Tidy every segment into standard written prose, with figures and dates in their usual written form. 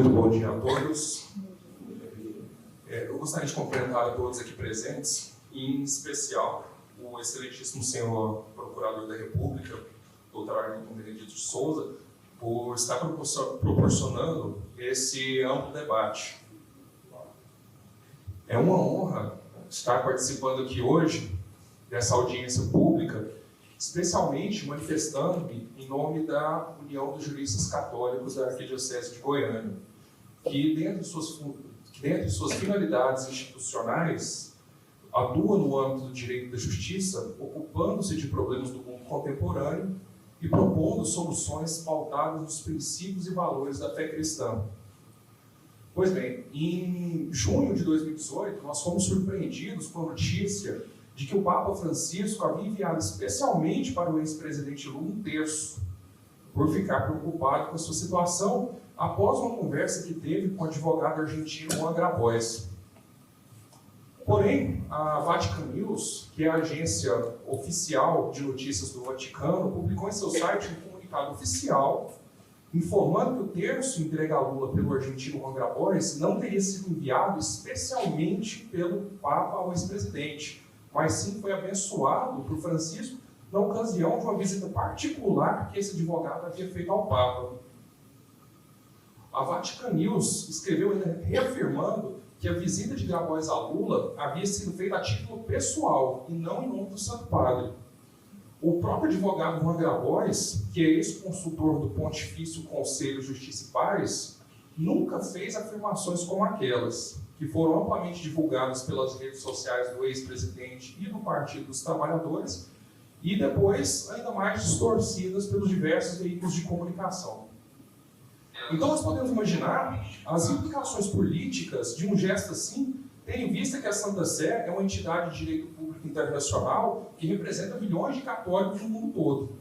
Muito bom dia a todos. Eu gostaria de cumprimentar a todos aqui presentes, e em especial o excelentíssimo senhor Procurador da República, Dr. Arlington Benedito de Souza, por estar proporcionando esse amplo debate. É uma honra estar participando aqui hoje dessa audiência pública, especialmente manifestando-me em nome da União dos Juristas Católicos da Arquidiocese de Goiânia, que, dentre suas finalidades institucionais, atua no âmbito do direito da justiça, ocupando-se de problemas do mundo contemporâneo e propondo soluções pautadas nos princípios e valores da fé cristã. Pois bem, em junho de 2018, nós fomos surpreendidos com a notícia de que o Papa Francisco havia enviado especialmente para o ex-presidente Lula um terço, por ficar preocupado com a sua situação após uma conversa que teve com o advogado argentino Juan Grabois. Porém, a Vatican News, que é a agência oficial de notícias do Vaticano, publicou em seu site um comunicado oficial informando que o terço entregue a Lula pelo argentino Juan Grabois não teria sido enviado especialmente pelo Papa ao ex-presidente, mas sim foi abençoado por Francisco na ocasião de uma visita particular que esse advogado havia feito ao Papa. A Vatican News escreveu ainda reafirmando que a visita de Grabois a Lula havia sido feita a título pessoal e não em nome do Santo Padre. O próprio advogado Juan Grabois, que é ex-consultor do Pontifício Conselho Justiça e Paz, nunca fez afirmações como aquelas, que foram amplamente divulgadas pelas redes sociais do ex-presidente e do Partido dos Trabalhadores, e depois ainda mais distorcidas pelos diversos veículos de comunicação. Então nós podemos imaginar as implicações políticas de um gesto assim, tendo em vista que a Santa Sé é uma entidade de direito público internacional que representa milhões de católicos no mundo todo.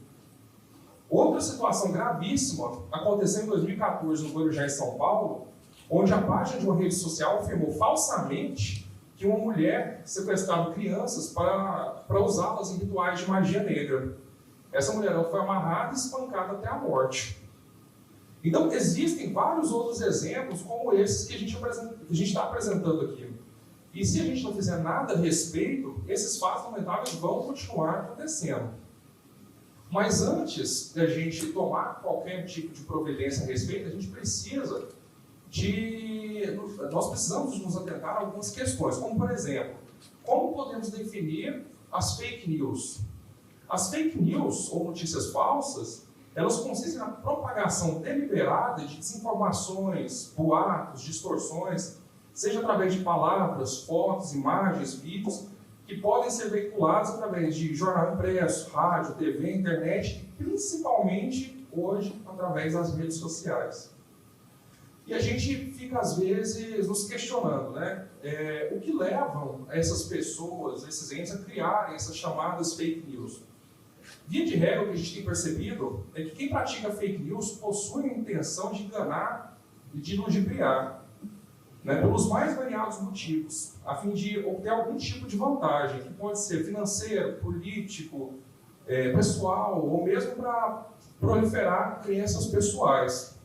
Outra situação gravíssima aconteceu em 2014 no Guarujá, em São Paulo, onde a página de uma rede social afirmou falsamente que uma mulher sequestrava crianças para usá-las em rituais de magia negra. Essa mulher foi amarrada e espancada até a morte. Então, existem vários outros exemplos como esses que a gente está apresentando aqui. E se a gente não fizer nada a respeito, esses fatos lamentáveis vão continuar acontecendo. Mas antes da gente tomar qualquer tipo de providência a respeito, a gente nós precisamos nos atentar a algumas questões, como, por exemplo, como podemos definir as fake news? As fake news, ou notícias falsas, elas consistem na propagação deliberada de desinformações, boatos, distorções, seja através de palavras, fotos, imagens, vídeos, que podem ser veiculados através de jornal impresso, rádio, TV, internet, e principalmente, hoje, através das redes sociais. E a gente fica, às vezes, nos questionando, né? O que levam essas pessoas, esses entes, a criarem essas chamadas fake news? Via de regra, o que a gente tem percebido é que quem pratica fake news possui a intenção de enganar e de ludibriar, né, pelos mais variados motivos, a fim de obter algum tipo de vantagem, que pode ser financeiro, político, pessoal, ou mesmo para proliferar crenças pessoais.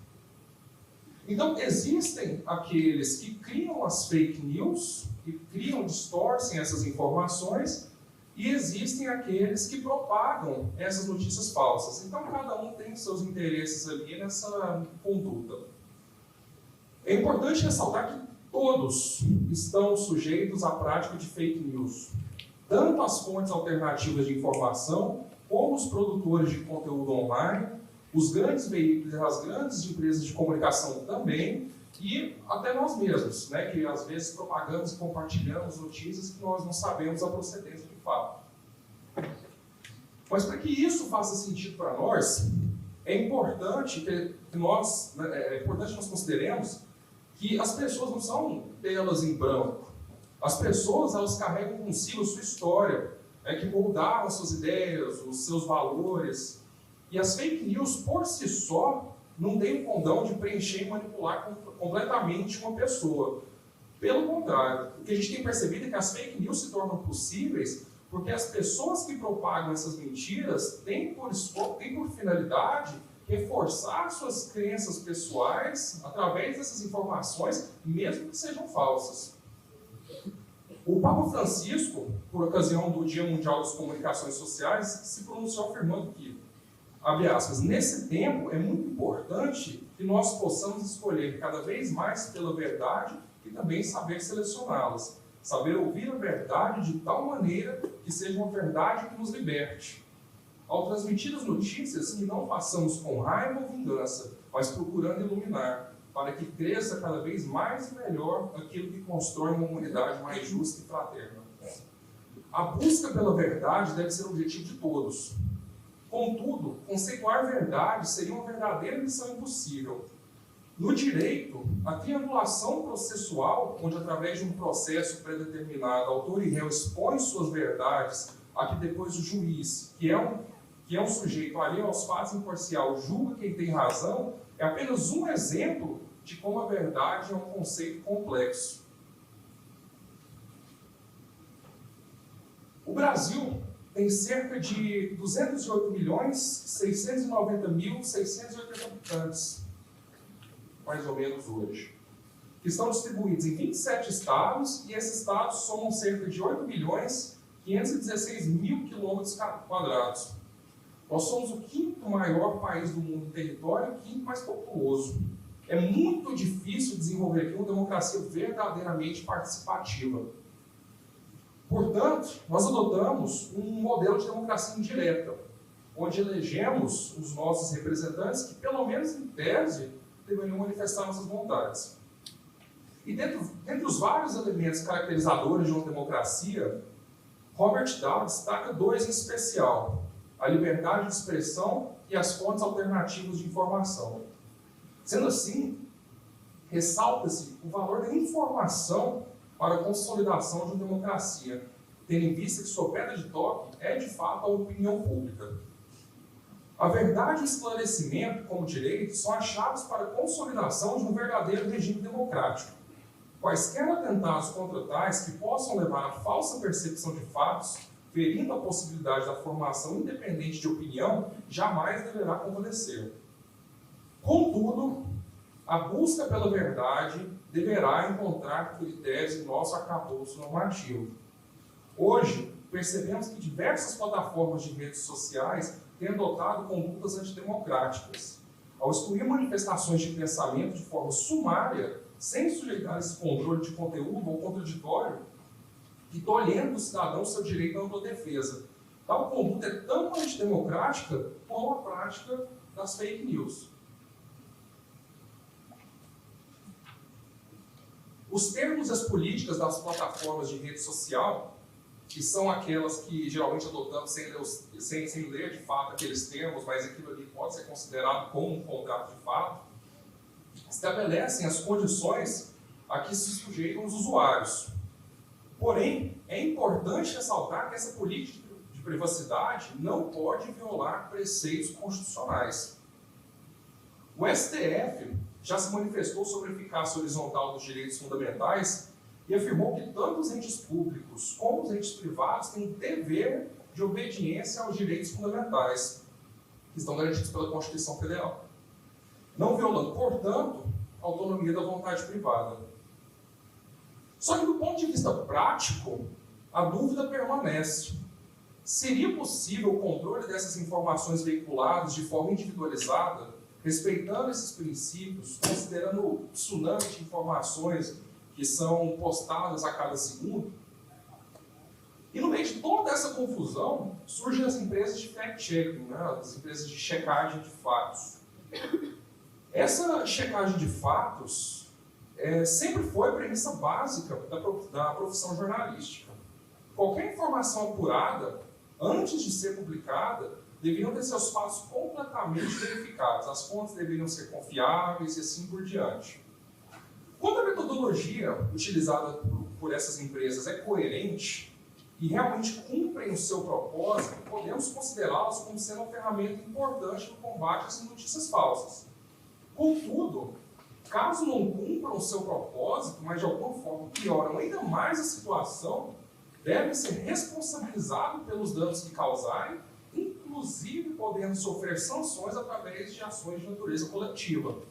Então, existem aqueles que criam as fake news, que distorcem essas informações, e existem aqueles que propagam essas notícias falsas. Então, cada um tem seus interesses ali nessa conduta. É importante ressaltar que todos estão sujeitos à prática de fake news. Tanto as fontes alternativas de informação, como os produtores de conteúdo online, os grandes veículos e as grandes empresas de comunicação também, e até nós mesmos, né, que às vezes propagamos e compartilhamos notícias que nós não sabemos a procedência de fato. Mas para que isso faça sentido para nós, é importante que nós consideremos que as pessoas não são telas em branco. As pessoas, elas carregam consigo a sua história, que moldaram as suas ideias, os seus valores. E as fake news, por si só, não têm o condão de preencher e manipular completamente uma pessoa. Pelo contrário, o que a gente tem percebido é que as fake news se tornam possíveis porque as pessoas que propagam essas mentiras têm por finalidade reforçar suas crenças pessoais através dessas informações, mesmo que sejam falsas. O Papa Francisco, por ocasião do Dia Mundial das Comunicações Sociais, se pronunciou afirmando que, abre aspas, nesse tempo é muito importante que nós possamos escolher cada vez mais pela verdade e também saber selecioná-las. Saber ouvir a verdade de tal maneira que seja uma verdade que nos liberte. Ao transmitir as notícias, que não façamos com raiva ou vingança, mas procurando iluminar, para que cresça cada vez mais e melhor aquilo que constrói uma humanidade mais justa e fraterna. A busca pela verdade deve ser o objetivo de todos. Contudo, conceituar verdade seria uma verdadeira missão impossível. No direito, a triangulação processual, onde através de um processo predeterminado, autor e réu expõem suas verdades, a que depois o juiz, que é um sujeito alheio aos fatos imparcial, julga quem tem razão, é apenas um exemplo de como a verdade é um conceito complexo. O Brasil tem cerca de 208.690.680 habitantes, mais ou menos hoje, que estão distribuídos em 27 estados, e esses estados somam cerca de 8.516.000 quilômetros quadrados. Nós somos o quinto maior país do mundo em território e o quinto mais populoso. É muito difícil desenvolver aqui uma democracia verdadeiramente participativa. Portanto, nós adotamos um modelo de democracia indireta, onde elegemos os nossos representantes que, pelo menos em tese, deveriam manifestar nossas vontades. E dentre os vários elementos caracterizadores de uma democracia, Robert Dahl destaca dois em especial: a liberdade de expressão e as fontes alternativas de informação. Sendo assim, ressalta-se o valor da informação para a consolidação de uma democracia, tendo em vista que sua pedra de toque é, de fato, a opinião pública. A verdade e o esclarecimento, como direito, são as chaves para a consolidação de um verdadeiro regime democrático. Quaisquer atentados contra tais que possam levar à falsa percepção de fatos, ferindo a possibilidade da formação independente de opinião, jamais deverá acontecer. Contudo, a busca pela verdade deverá encontrar critérios em nosso arcabouço normativo. Hoje, percebemos que diversas plataformas de redes sociais têm adotado condutas antidemocráticas. Ao excluir manifestações de pensamento de forma sumária, sem sujeitar esse controle de conteúdo ou contraditório, e tolhendo o cidadão seu direito à autodefesa. Tal conduta é tão antidemocrática como a prática das fake news. Os termos e as políticas das plataformas de rede social, que são aquelas que geralmente adotamos sem ler de fato aqueles termos, mas aquilo ali pode ser considerado como um contrato de fato, estabelecem as condições a que se sujeitam os usuários. Porém, é importante ressaltar que essa política de privacidade não pode violar preceitos constitucionais. O STF já se manifestou sobre a eficácia horizontal dos direitos fundamentais e afirmou que tanto os entes públicos como os entes privados têm dever de obediência aos direitos fundamentais, que estão garantidos pela Constituição Federal, não violando, portanto, a autonomia da vontade privada. Só que, do ponto de vista prático, a dúvida permanece. Seria possível o controle dessas informações veiculadas de forma individualizada, respeitando esses princípios, considerando o tsunami de informações que são postadas a cada segundo? E no meio de toda essa confusão, surgem as empresas de fact-checking, né? As empresas de checagem de fatos. Essa checagem de fatos sempre foi a premissa básica da profissão jornalística. Qualquer informação apurada, antes de ser publicada, deveriam ter seus fatos completamente verificados. As fontes deveriam ser confiáveis e assim por diante. Quando a metodologia utilizada por essas empresas é coerente e realmente cumprem o seu propósito, podemos considerá-las como sendo uma ferramenta importante no combate às notícias falsas. Contudo, caso não cumpram o seu propósito, mas de alguma forma pioram ainda mais a situação, devem ser responsabilizados pelos danos que causarem, inclusive podendo sofrer sanções através de ações de natureza coletiva.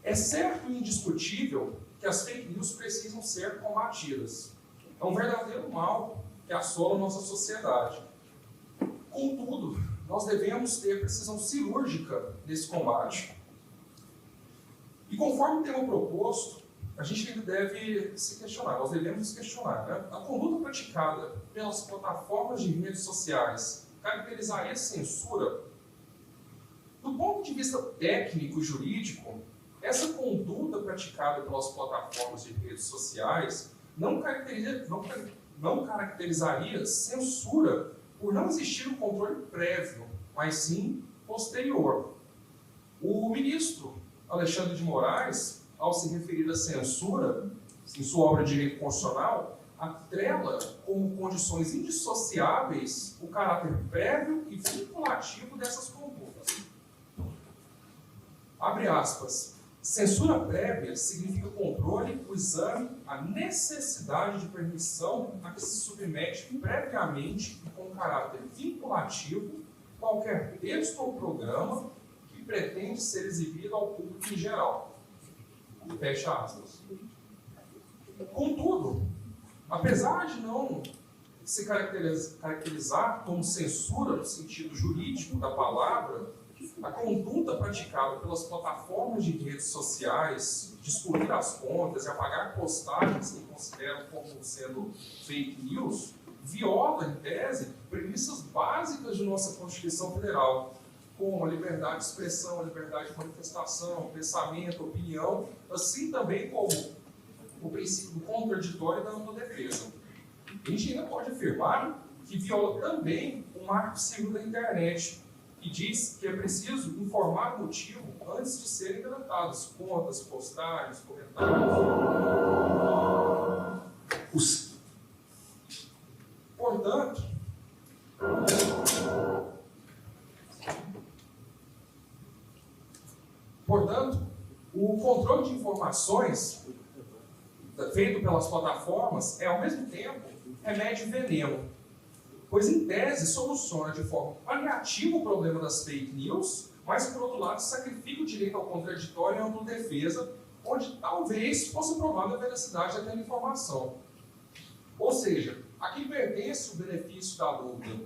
É certo e indiscutível que as fake news precisam ser combatidas. É um verdadeiro mal que assola a nossa sociedade. Contudo, nós devemos ter precisão cirúrgica nesse combate. E conforme o tema proposto, a gente ainda deve se questionar, nós devemos nos questionar, né? A conduta praticada pelas plataformas de redes sociais caracterizaria censura? Do ponto de vista técnico e jurídico, essa conduta praticada pelas plataformas de redes sociais não caracterizaria censura por não existir um controle prévio, mas sim posterior. O ministro Alexandre de Moraes, ao se referir à censura, em sua obra de Direito Constitucional, atrela como condições indissociáveis o caráter prévio e vinculativo dessas condutas. Abre aspas. Censura prévia significa controle, o exame, a necessidade de permissão a que se submete previamente e com caráter vinculativo qualquer texto ou programa que pretende ser exibido ao público em geral. Fecha aspas. Contudo, apesar de não se caracterizar como censura no sentido jurídico da palavra, a conduta praticada pelas plataformas de redes sociais de excluir as contas e apagar postagens que consideram como sendo fake news viola, em tese, premissas básicas de nossa Constituição Federal, como a liberdade de expressão, a liberdade de manifestação, pensamento, opinião, assim também como o princípio do contraditório e da ampla defesa. A gente ainda pode afirmar que viola também o Marco Civil da Internet, que diz que é preciso informar o motivo antes de serem deletadas contas, postagens, comentários. Portanto, o controle de informações feito pelas plataformas é, ao mesmo tempo, remédio e veneno, pois, em tese, soluciona de forma paliativa o problema das fake news, mas, por outro lado, sacrifica o direito ao contraditório e à ampla defesa, onde talvez fosse provada a veracidade daquela informação. Ou seja, a quem pertence o benefício da dúvida?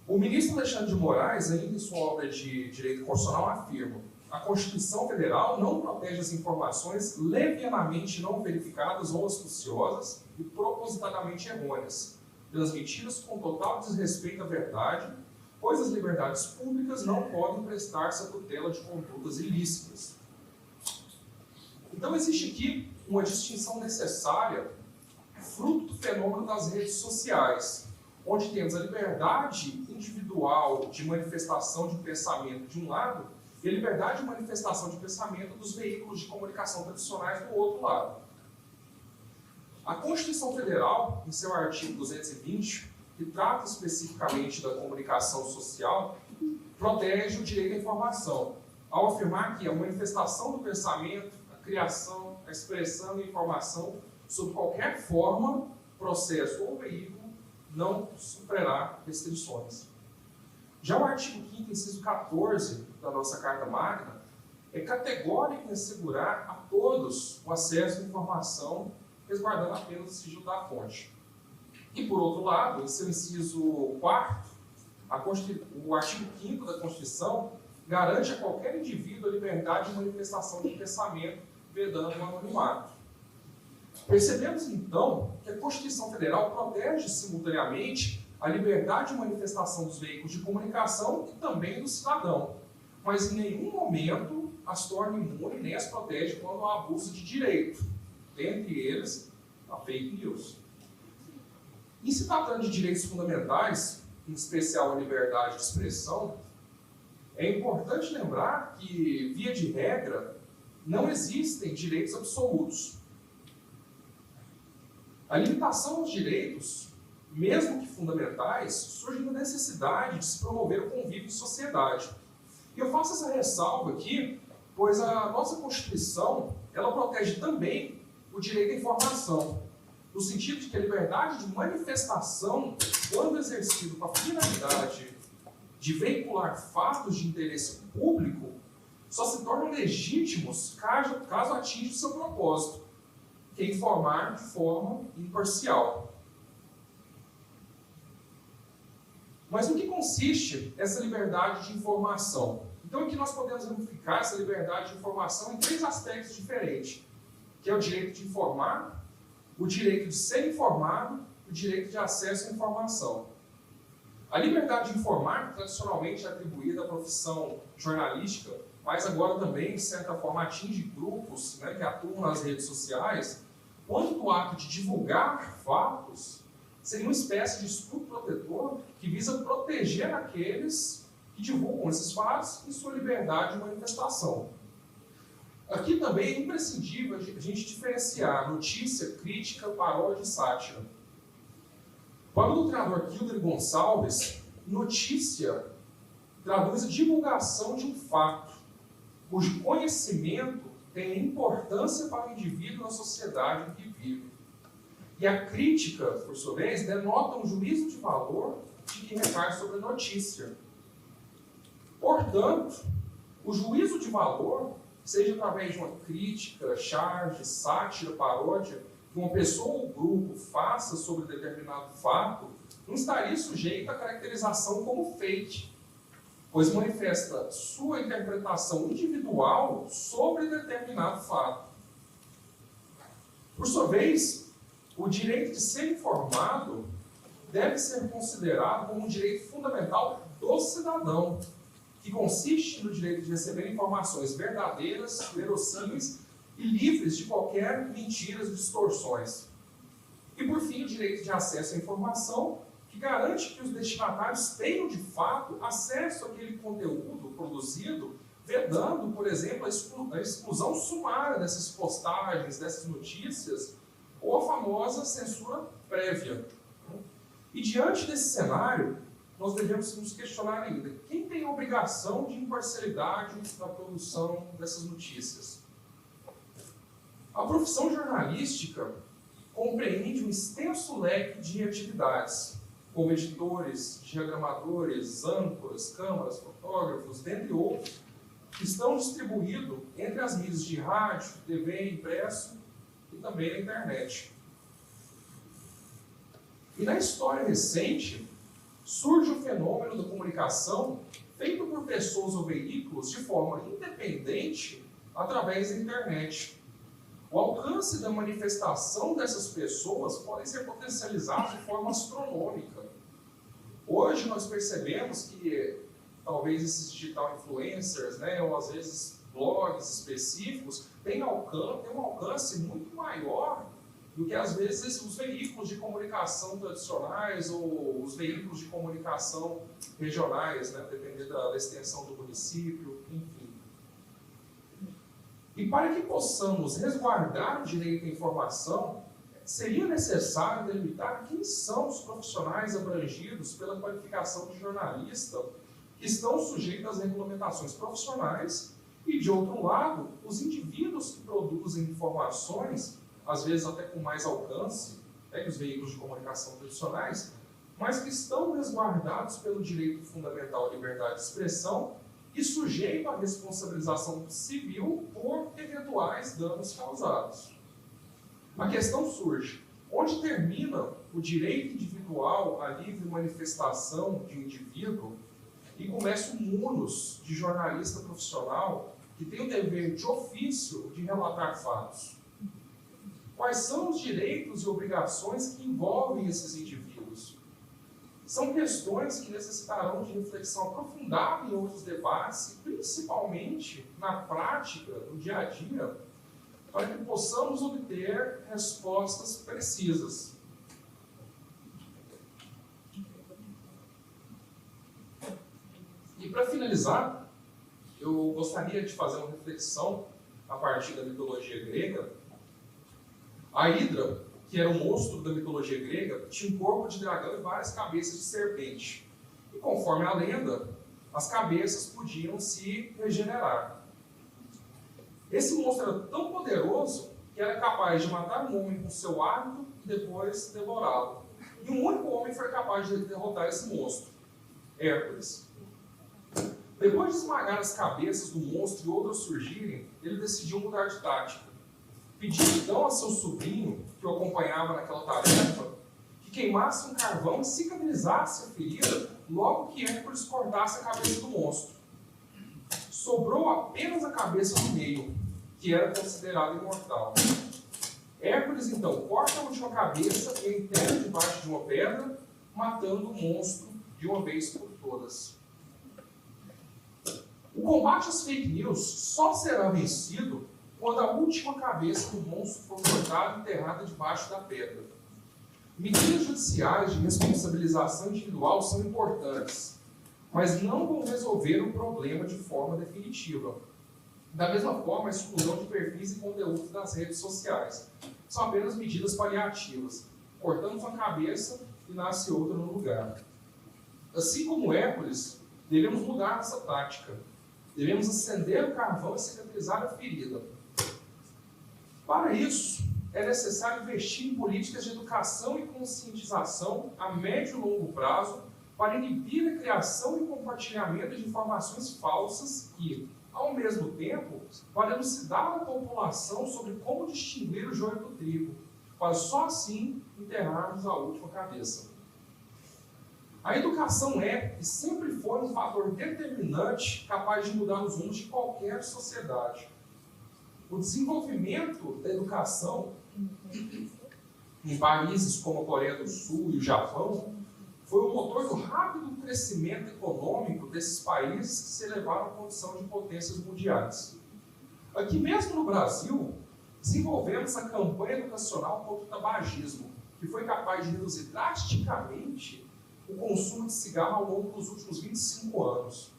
O ministro Alexandre de Moraes, ainda em sua obra de Direito Constitucional, afirma: a Constituição Federal não protege as informações levianamente não verificadas ou astuciosas e propositadamente errôneas, transmitidas com total desrespeito à verdade, pois as liberdades públicas não podem prestar-se à tutela de condutas ilícitas. Então existe aqui uma distinção necessária, fruto do fenômeno das redes sociais, onde temos a liberdade individual de manifestação de pensamento de um lado e a liberdade de manifestação de pensamento dos veículos de comunicação tradicionais do outro lado. A Constituição Federal, em seu artigo 220, que trata especificamente da comunicação social, protege o direito à informação, ao afirmar que a manifestação do pensamento, a criação, a expressão e a informação, sob qualquer forma, processo ou veículo, não sofrerá restrições. Já o artigo 5º, inciso 14 da nossa Carta Magna, é categórico em assegurar a todos o acesso à informação, resguardando apenas o sigilo da fonte. E, por outro lado, em seu inciso 4º, o artigo 5º da Constituição garante a qualquer indivíduo a liberdade de manifestação de pensamento, vedando o anonimato. Percebemos, então, que a Constituição Federal protege simultaneamente a liberdade de manifestação dos veículos de comunicação e também do cidadão, mas em nenhum momento as torna imune nem as protege quando há abuso de direito, dentre eles a fake news. Em se tratando de direitos fundamentais, em especial a liberdade de expressão, é importante lembrar que, via de regra, não existem direitos absolutos. A limitação aos direitos, mesmo que fundamentais, surge da necessidade de se promover o convívio em sociedade. E eu faço essa ressalva aqui, pois a nossa Constituição, ela protege também o direito à informação. no sentido de que a liberdade de manifestação, quando exercida com a finalidade de veicular fatos de interesse público, só se tornam legítimos caso atinja o seu propósito, que é informar de forma imparcial. Mas no que consiste essa liberdade de informação? Então aqui nós podemos ramificar essa liberdade de informação em 3 aspectos diferentes, que é o direito de informar, o direito de ser informado e o direito de acesso à informação. A liberdade de informar, tradicionalmente atribuída à profissão jornalística, mas agora também, de certa forma, atinge grupos, né, que atuam nas redes sociais, quando o ato de divulgar fatos seria uma espécie de escudo protetor que visa proteger aqueles que divulgam esses fatos em sua liberdade de manifestação. Aqui também é imprescindível a gente diferenciar notícia, crítica, paródia e sátira. Para o doutrinador Kilder Gonçalves, notícia traduz a divulgação de um fato, cujo conhecimento tem importância para o indivíduo na sociedade em que vive. E a crítica, por sua vez, denota um juízo de valor de que recai sobre a notícia. Portanto, o juízo de valor, seja através de uma crítica, charge, sátira, paródia, que uma pessoa ou grupo faça sobre determinado fato, não estaria sujeito à caracterização como fake, pois manifesta sua interpretação individual sobre determinado fato. Por sua vez, o direito de ser informado deve ser considerado como um direito fundamental do cidadão, que consiste no direito de receber informações verdadeiras, verossímeis e livres de qualquer mentiras e distorções. E, por fim, o direito de acesso à informação, que garante que os destinatários tenham, de fato, acesso àquele conteúdo produzido, vedando, por exemplo, a exclusão sumária dessas postagens, dessas notícias, ou a famosa censura prévia. E, diante desse cenário, nós devemos nos questionar ainda: quem tem a obrigação de imparcialidade na produção dessas notícias? A profissão jornalística compreende um extenso leque de atividades, como editores, diagramadores, âncoras, câmaras, fotógrafos, dentre outros, que estão distribuídos entre as mídias de rádio, TV, impresso e também na internet. E na história recente, surge o fenômeno da comunicação feito por pessoas ou veículos de forma independente através da internet. O alcance da manifestação dessas pessoas pode ser potencializado de forma astronômica. Hoje nós percebemos que talvez esses digital influencers, né, ou às vezes blogs específicos, têm um alcance muito maior do que às vezes os veículos de comunicação tradicionais ou os veículos de comunicação regionais, né, dependendo da extensão do município, enfim. E para que possamos resguardar o direito à informação, seria necessário delimitar quem são os profissionais abrangidos pela qualificação de jornalista que estão sujeitos às regulamentações profissionais e, de outro lado, os indivíduos que produzem informações, às vezes até com mais alcance, que os veículos de comunicação tradicionais, mas que estão resguardados pelo direito fundamental à liberdade de expressão e sujeito à responsabilização civil por eventuais danos causados. A questão surge: onde termina o direito individual à livre manifestação de um indivíduo e começa o munus de jornalista profissional que tem o dever de ofício de relatar fatos? Quais são os direitos e obrigações que envolvem esses indivíduos? São questões que necessitarão de reflexão aprofundada em outros debates, e principalmente na prática, no dia a dia, para que possamos obter respostas precisas. E para finalizar, eu gostaria de fazer uma reflexão a partir da mitologia grega. A Hidra, que era um monstro da mitologia grega, tinha um corpo de dragão e várias cabeças de serpente. E conforme a lenda, as cabeças podiam se regenerar. Esse monstro era tão poderoso que era capaz de matar um homem com seu hábito e depois devorá-lo. E um único homem foi capaz de derrotar esse monstro, Hércules. Depois de esmagar as cabeças do monstro e outras surgirem, ele decidiu mudar de tática. Pediu então a seu sobrinho, que o acompanhava naquela tarefa, que queimasse um carvão e cicatrizasse a ferida logo que Hércules cortasse a cabeça do monstro. Sobrou apenas a cabeça no meio, que era considerada imortal. Hércules então corta a última cabeça e enterra debaixo de uma pedra, matando o monstro de uma vez por todas. O combate às fake news só será vencido quando a última cabeça do monstro for cortada e enterrada debaixo da pedra. Medidas judiciais de responsabilização individual são importantes, mas não vão resolver o problema de forma definitiva. Da mesma forma, a exclusão de perfis e conteúdos das redes sociais são apenas medidas paliativas. Cortamos uma cabeça e nasce outra no lugar. Assim como Hércules, devemos mudar essa tática. Devemos acender o carvão e cicatrizar a ferida. Para isso, é necessário investir em políticas de educação e conscientização a médio e longo prazo para inibir a criação e compartilhamento de informações falsas e, ao mesmo tempo, para elucidar a população sobre como distinguir o joio do trigo, para só assim enterrarmos a última cabeça. A educação é e sempre foi um fator determinante capaz de mudar os rumos de qualquer sociedade. O desenvolvimento da educação em países como a Coreia do Sul e o Japão foi o motor do rápido crescimento econômico desses países que se elevaram à condição de potências mundiais. Aqui mesmo no Brasil, desenvolvemos a campanha educacional contra o tabagismo, que foi capaz de reduzir drasticamente o consumo de cigarro ao longo dos últimos 25 anos.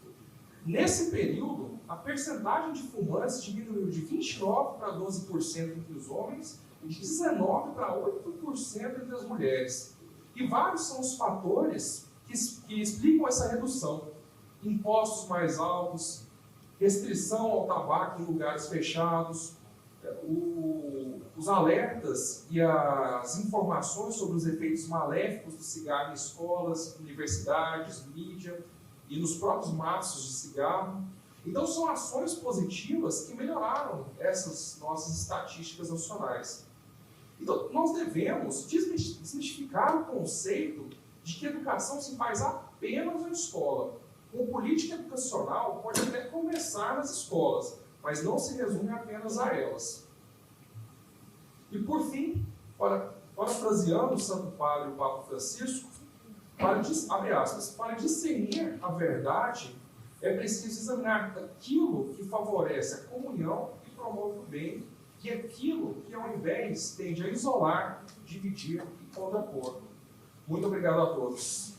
Nesse período, a percentagem de fumantes diminuiu de 29% para 12% entre os homens e de 19% para 8% entre as mulheres. E vários são os fatores que explicam essa redução. Impostos mais altos, restrição ao tabaco em lugares fechados, os alertas e as informações sobre os efeitos maléficos do cigarro em escolas, universidades, mídia e nos próprios maços de cigarro. Então, são ações positivas que melhoraram essas nossas estatísticas nacionais. Então, nós devemos desmistificar o conceito de que a educação se faz apenas na escola. Uma política educacional pode até começar nas escolas, mas não se resume apenas a elas. E por fim, parafraseando o Santo Padre, o Papa Francisco, abre aspas, para discernir a verdade, é preciso examinar aquilo que favorece a comunhão e promove o bem, e aquilo que, ao invés, tende a isolar, dividir e contrapor. Muito obrigado a todos.